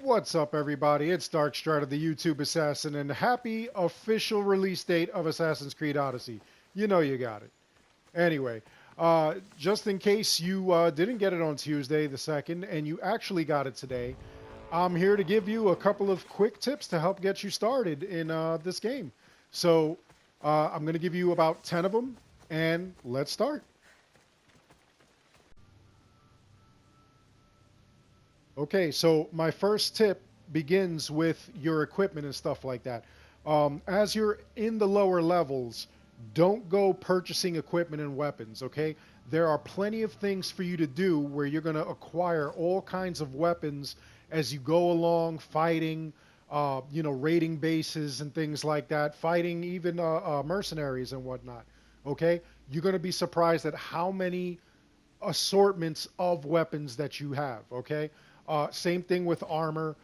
What's up, everybody? It's Darkstrider, the YouTube Assassin, and happy official release date of Assassin's Creed Odyssey. You know you got it. Anyway, just in case you didn't get it on Tuesday the 2nd and you actually got it today, I'm here to give you a couple of quick tips to help get you started in this game. So I'm going to give you about 10 of them, and let's start. Okay, so my first tip begins with your equipment and stuff like that. As you're in the lower levels, don't go purchasing equipment and weapons, okay? There are plenty of things for you to do where you're going to acquire all kinds of weapons as you go along, fighting, raiding bases and things like that, fighting even mercenaries and whatnot, okay? You're going to be surprised at how many assortments of weapons that you have, okay? Same thing with armor.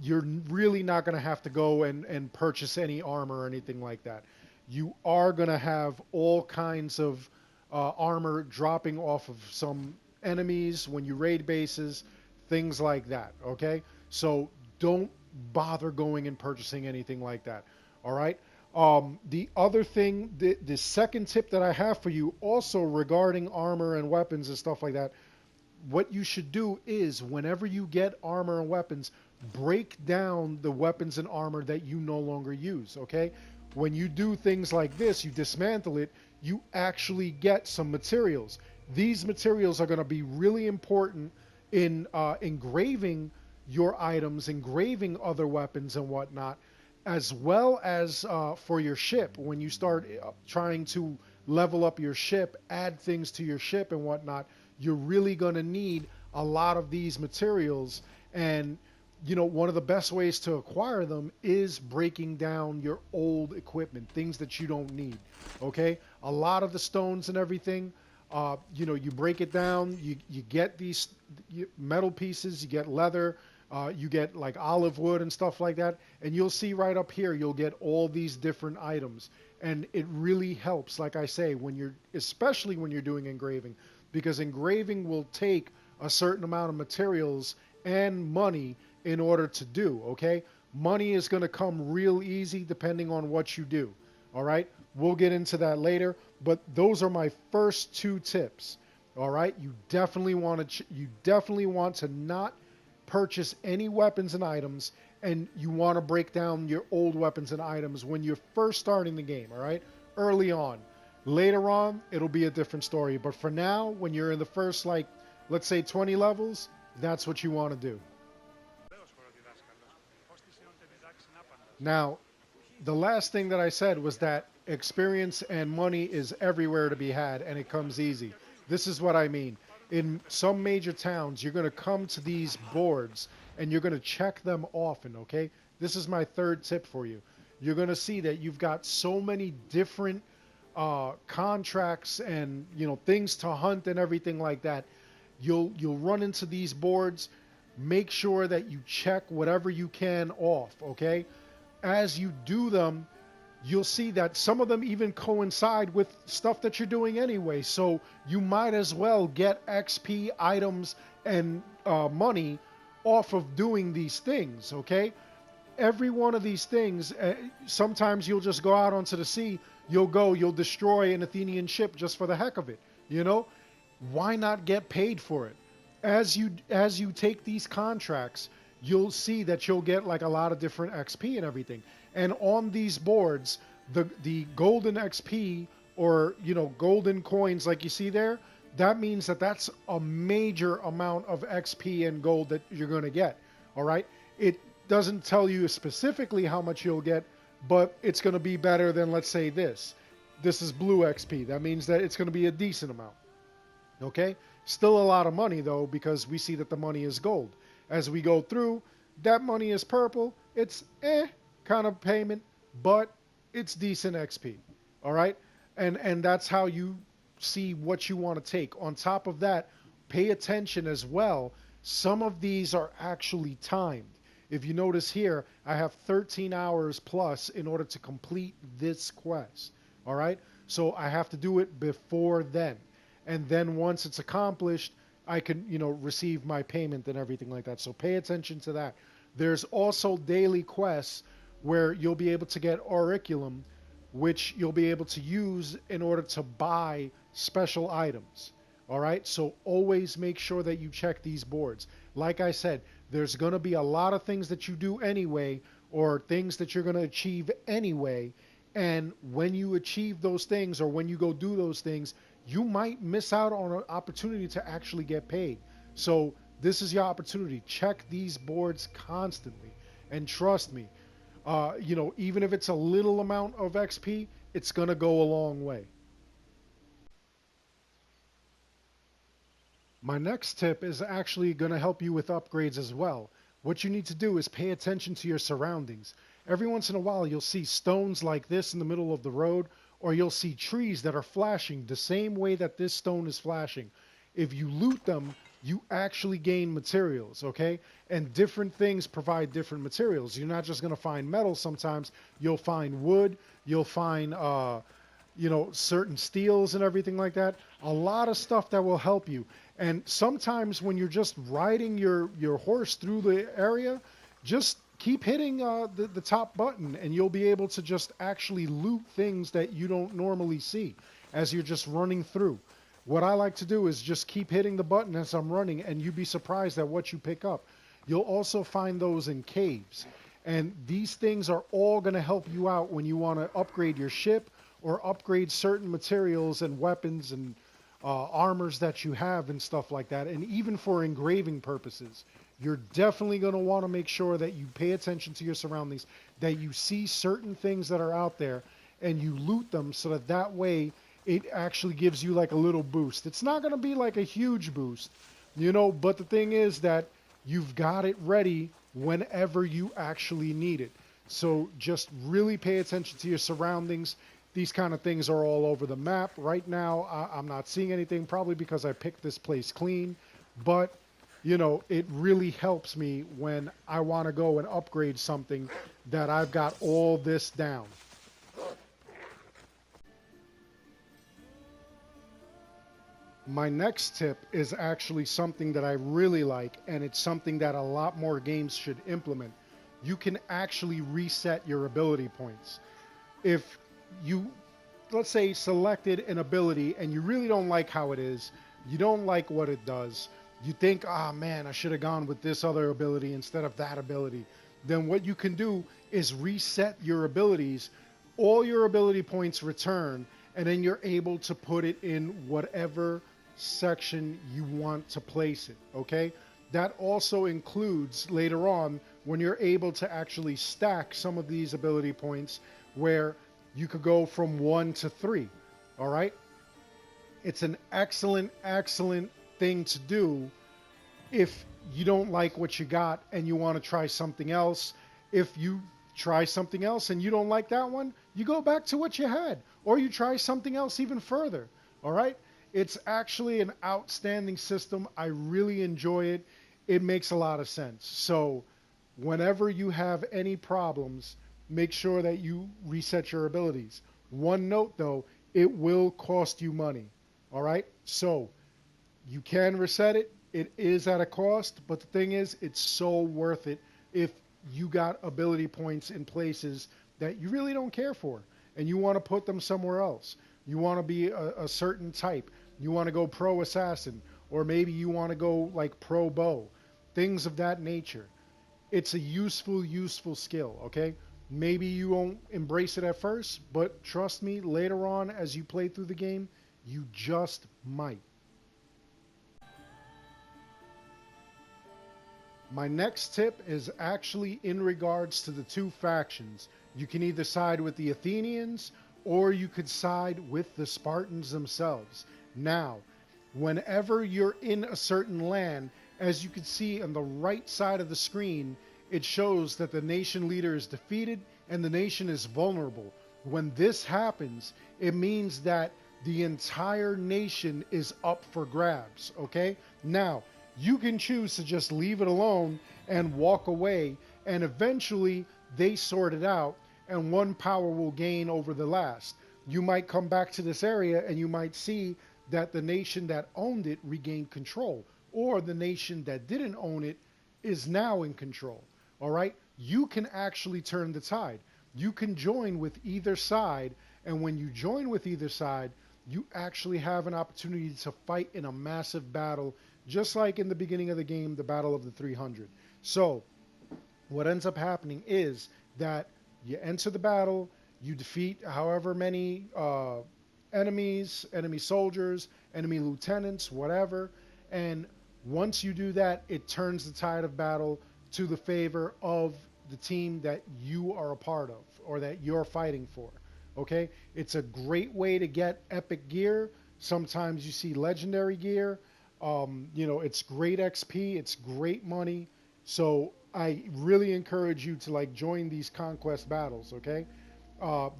You're really not going to have to go and purchase any armor or anything like that. You are going to have all kinds of armor dropping off of some enemies when you raid bases, things like that, okay? So don't bother going and purchasing anything like that, all right? The other thing, the second tip that I have for you also regarding armor and weapons and stuff like that, what you should do is whenever you get armor and weapons, break down the weapons and armor that you no longer use, okay? When you do things like this, you dismantle it, you actually get some materials. These materials are going to be really important in engraving your items, engraving other weapons and whatnot, as well as for your ship. When you start trying to level up your ship, add things to your ship and whatnot, you're really going to need a lot of these materials. And one of the best ways to acquire them is breaking down your old equipment, things that you don't need, okay? A lot of the stones and everything, you break it down, you get these metal pieces, you get leather, you get like olive wood and stuff like that, and you'll see right up here, you'll get all these different items. And it really helps, like I say, especially when you're doing engraving, because engraving will take a certain amount of materials and money in order to do, okay? Money is going to come real easy depending on what you do, all right? We'll get into that later, but those are my first two tips, all right? You definitely want to not purchase any weapons and items, and you want to break down your old weapons and items when you're first starting the game, all right? Early on. Later on, it'll be a different story, but for now, when you're in the first, let's say 20 levels, that's what you want to do. Now, the last thing that I said was that experience and money is everywhere to be had, and it comes easy. This is what I mean. In some major towns, you're going to come to these boards, and you're going to check them often, okay? This is my third tip for you. You're going to see that you've got so many different contracts and things to hunt and everything like that. You'll run into these boards. Make sure that you check whatever you can off, okay? As you do them, you'll see that some of them even coincide with stuff that you're doing anyway. So you might as well get XP, items, and money off of doing these things, okay? Every one of these things, sometimes you'll just go out onto the sea, you'll destroy an Athenian ship just for the heck of it, Why not get paid for it? As you take these contracts, you'll see that you'll get like a lot of different XP and everything. And on these boards, the golden XP or golden coins like you see there, that means that's a major amount of XP and gold that you're going to get. All right? It doesn't tell you specifically how much you'll get, but it's going to be better than, let's say, this. This is blue XP. That means that it's going to be a decent amount. Okay? Still a lot of money, though, because we see that the money is gold. As we go through, that money is purple. It's kind of payment, but it's decent XP. All right? And that's how you see what you want to take. On top of that, pay attention as well. Some of these are actually timed. If you notice here, I have 13 hours plus in order to complete this quest. All right? So I have to do it before then. And then once it's accomplished, I can, receive my payment and everything like that. So pay attention to that. There's also daily quests where you'll be able to get auriculum, which you'll be able to use in order to buy special items. All right, so always make sure that you check these boards. Like I said, there's going to be a lot of things that you do anyway, or things that you're going to achieve anyway. And when you achieve those things, or when you go do those things, you might miss out on an opportunity to actually get paid. So this is your opportunity. Check these boards constantly. And trust me, even if it's a little amount of XP, it's going to go a long way. My next tip is actually going to help you with upgrades as well. What you need to do is pay attention to your surroundings. Every once in a while, you'll see stones like this in the middle of the road, or you'll see trees that are flashing the same way that this stone is flashing. If you loot them, you actually gain materials, okay? And different things provide different materials. You're not just going to find metal sometimes. You'll find wood. You'll find, certain steels and everything like that. A lot of stuff that will help you. And sometimes when you're just riding your horse through the area, just keep hitting the top button and you'll be able to just actually loot things that you don't normally see as you're just running through. What I like to do is just keep hitting the button as I'm running, and you'd be surprised at what you pick up. You'll also find those in caves. And these things are all going to help you out when you want to upgrade your ship or upgrade certain materials and weapons and armors that you have and stuff like that. And even for engraving purposes, you're definitely going to want to make sure that you pay attention to your surroundings, that you see certain things that are out there and you loot them so that that way it actually gives you like a little boost. It's not going to be like a huge boost, but the thing is that you've got it ready whenever you actually need it. So just really pay attention to your surroundings. These kind of things are all over the map. Right now, I'm not seeing anything, probably because I picked this place clean, but it really helps me when I want to go and upgrade something that I've got all this down. My next tip is actually something that I really like, and it's something that a lot more games should implement. You can actually reset your ability points. If you, let's say, selected an ability and you really don't like how it is, you don't like what it does, you think, ah, man, I should have gone with this other ability instead of that ability, then what you can do is reset your abilities. All your ability points return, and then you're able to put it in whatever section you want to place it, okay? That also includes later on when you're able to actually stack some of these ability points where you could go from 1 to 3, all right? It's an excellent, excellent thing to do if you don't like what you got and you want to try something else. If you try something else and you don't like that one, you go back to what you had, or you try something else even further, all right? It's actually an outstanding system. I really enjoy it. It makes a lot of sense. So whenever you have any problems, make sure that you reset your abilities. One note though, it will cost you money, all right? So you can reset it. It is at a cost, but the thing is, it's so worth it if you got ability points in places that you really don't care for and you want to put them somewhere else. You want to be a certain type. You want to go pro assassin, or maybe you want to go like pro bow, things of that nature. It's a useful skill, okay? Maybe you won't embrace it at first, but trust me, later on as you play through the game, you just might. My next tip is actually in regards to the two factions. You can either side with the Athenians or you could side with the Spartans themselves. Now, whenever you're in a certain land, as you can see on the right side of the screen, it shows that the nation leader is defeated and the nation is vulnerable. When this happens, it means that the entire nation is up for grabs, okay? Now, you can choose to just leave it alone and walk away, and eventually they sort it out and one power will gain over the last. You might come back to this area and you might see that the nation that owned it regained control, or the nation that didn't own it is now in control. all right, you can actually turn the tide. You can join with either side, and when you join with either side, you actually have an opportunity to fight in a massive battle, just like in the beginning of the game, the Battle of the 300. So, what ends up happening is that you enter the battle, you defeat however many enemies, enemy soldiers, enemy lieutenants, whatever, and once you do that, it turns the tide of battle to the favor of the team that you are a part of or that you're fighting for. Okay? It's a great way to get epic gear. Sometimes you see legendary gear. It's great XP, it's great money. So I really encourage you to like join these conquest battles, okay?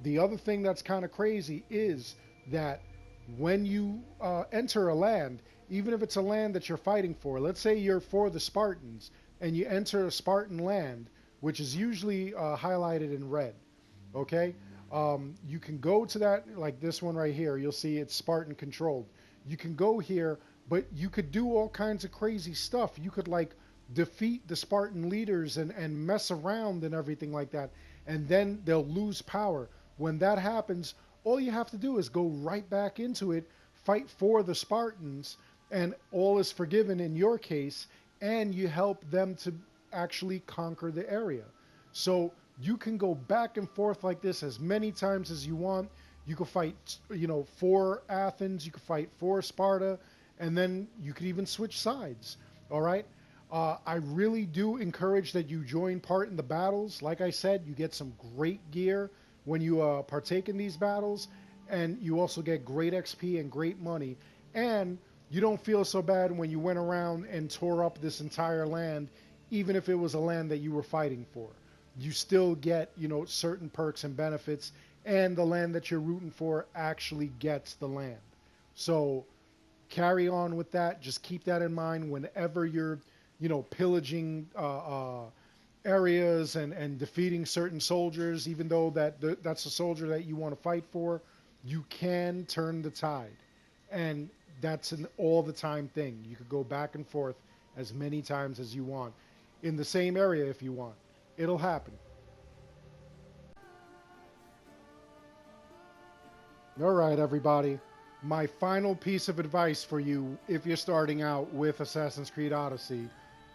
The other thing that's kind of crazy is that when you enter a land, even if it's a land that you're fighting for, let's say you're for the Spartans and you enter a Spartan land, which is usually highlighted in red, okay? You can go to that, like this one right here, you'll see it's Spartan controlled. You can go here, but you could do all kinds of crazy stuff. You could like defeat the Spartan leaders and mess around and everything like that, and then they'll lose power. When that happens, all you have to do is go right back into it, fight for the Spartans, and all is forgiven in your case, and you help them to actually conquer the area. So you can go back and forth like this as many times as you want. You can fight, for Athens, you can fight for Sparta, and then you could even switch sides. All right. I really do encourage that you join part in the battles. Like I said, you get some great gear when you partake in these battles, and you also get great XP and great money. And you don't feel so bad when you went around and tore up this entire land, even if it was a land that you were fighting for. You still get, certain perks and benefits, and the land that you're rooting for actually gets the land. So carry on with that. Just keep that in mind whenever you're, pillaging areas and defeating certain soldiers. Even though that's a soldier that you want to fight for, you can turn the tide, and that's an all the time thing. You could go back and forth as many times as you want in the same area if you want. It'll happen. All right, everybody. My final piece of advice for you, if you're starting out with Assassin's Creed Odyssey,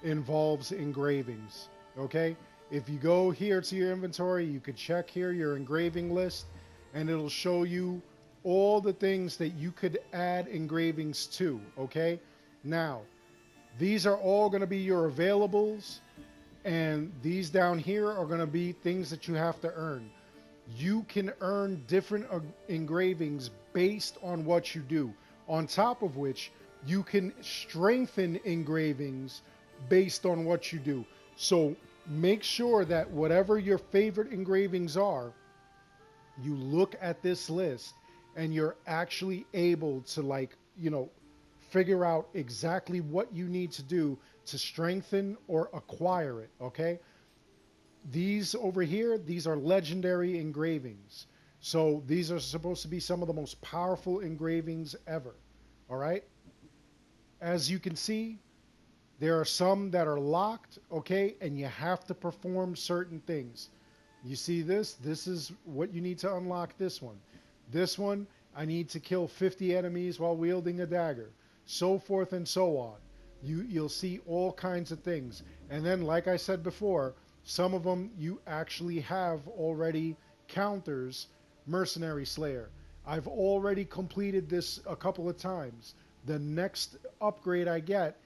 involves engravings. Okay? If you go here to your inventory, you could check here your engraving list, and it'll show you all the things that you could add engravings to. Okay? Now, these are all going to be your availables, and these down here are going to be things that you have to earn. You can earn different engravings based on what you do. On top of which, you can strengthen engravings based on what you do. So make sure that whatever your favorite engravings are, you look at this list and you're actually able to figure out exactly what you need to do to strengthen or acquire it, okay? These over here, these are legendary engravings. So these are supposed to be some of the most powerful engravings ever, all right? As you can see, there are some that are locked, okay, and you have to perform certain things. You see this? This is what you need to unlock this one. This one, I need to kill 50 enemies while wielding a dagger, so forth and so on. You'll see all kinds of things. And then, like I said before, some of them you actually have already counters. Mercenary Slayer. I've already completed this a couple of times. The next upgrade I get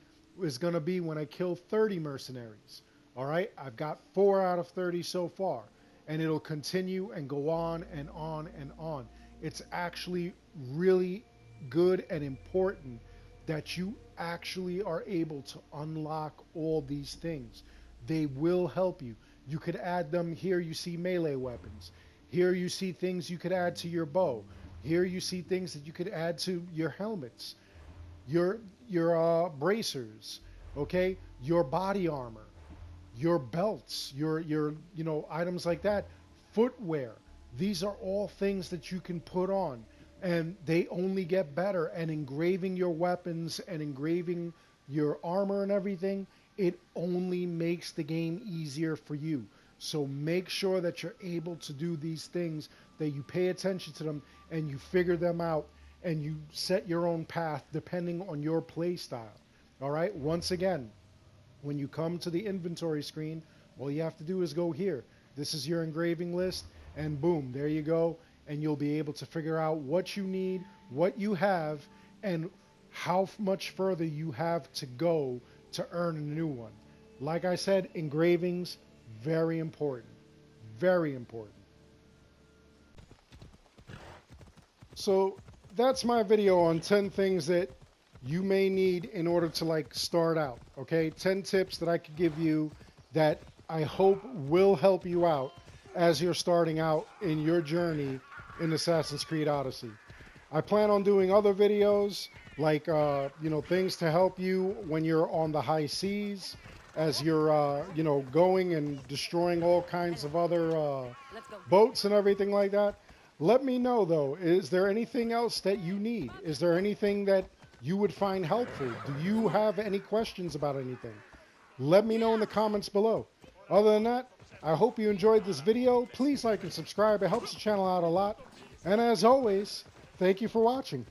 is going to be when I kill 30 mercenaries. All right? I've got 4 out of 30 so far. And it'll continue and go on and on and on. It's actually really good and important that you actually are able to unlock all these things. They will help you. You could add them here. You see melee weapons. Here you see things you could add to your bow. Here you see things that you could add to your helmets, your bracers, okay, your body armor, your belts, your items like that, footwear. These are all things that you can put on, and they only get better. And engraving your weapons and engraving your armor and everything, it only makes the game easier for you. So make sure that you're able to do these things, that you pay attention to them and you figure them out and you set your own path depending on your play style. All right, once again, when you come to the inventory screen, all you have to do is go here. This is your engraving list, and boom, there you go. And you'll be able to figure out what you need, what you have, and how much further you have to go to earn a new one. Like I said, engravings, very important. Very important. So that's my video on 10 things that you may need in order to like start out. Okay, 10 tips that I could give you that I hope will help you out as you're starting out in your journey in Assassin's Creed Odyssey. I plan on doing other videos like things to help you when you're on the high seas, as you're going and destroying all kinds of other boats and everything like that. Let me know though, is there anything else that you need? Is there anything that you would find helpful? Do you have any questions about anything? Let me know in the comments below. Other than that, I hope you enjoyed this video. Please like and subscribe. It helps the channel out a lot. And as always, thank you for watching.